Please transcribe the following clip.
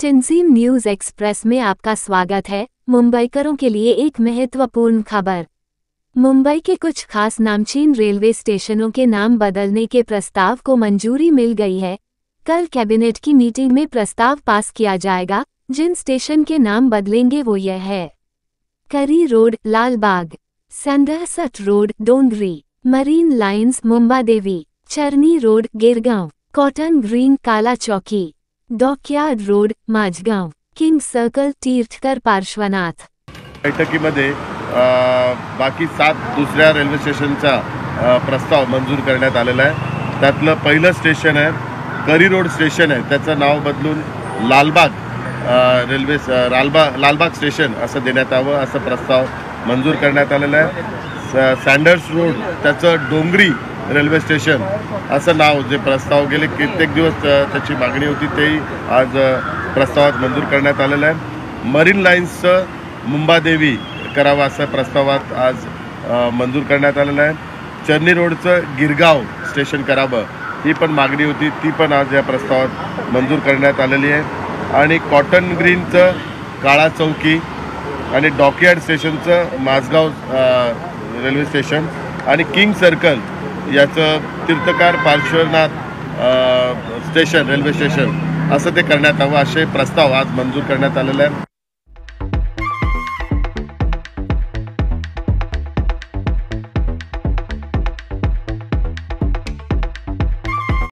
टिंजीम news express में आपका स्वागत है। मुंबईकरों के लिए एक महत्वपूर्ण खबर। मुंबई के कुछ खास नामचीन रेलवे स्टेशनों के नाम बदलने के प्रस्ताव को मंजूरी मिल गई है। कल कैबिनेट की मीटिंग में प्रस्ताव पास किया जाएगा। जिन स्टेशन के नाम बदलेंगे वो यह है: Curry Road Lalbaug, Sandhurst Road Dongri, Marine Lines Mumbadevi, Charni Road Girgaon, Cotton Green Kala Chowki, Dockyard Road Mazgaon, King Circle Tirthankar Parshvanath. बैठकीमध्ये बाकी 7 दुसऱ्या रेल्वे स्टेशनचा प्रस्ताव मंजूर करण्यात आलेला आहे। त्यातलं पहिलं स्टेशन आहे करी रोड स्टेशन आहे, त्याचं नाव बदलून लालबाग लालबाग स्टेशन असं देण्यात यावं असं प्रस्ताव मंजूर करण्यात आलेला आहे। सँडर्स रोड त्याचं डोंगरी रेल्वे स्टेशन असं नाव जे प्रस्ताव गेले कित्येक दिवस त्याची मागणी होती तेही आज प्रस्तावात मंजूर करण्यात आलेलं आहे। मरीन लाईन्सचं मुंबादेवी करावं असं प्रस्तावात आज मंजूर करण्यात आलेलं आहे। चर्नी रोडचं गिरगाव स्टेशन करावं ही पण मागणी होती, ती पण आज या प्रस्तावात मंजूर करण्यात आलेली आहे। आणि कॉटन ग्रीनचं काळा चौकी आणि डॉकयार्ड स्टेशनचं माझगाव रेल्वे स्टेशन आणि किंग सर्कल याचं तीर्थकार पार्श्वनाथ स्टेशन रेल्वे स्टेशन असं ते करण्यात यावं असे प्रस्ताव आज मंजूर करण्यात आलेले आहेत।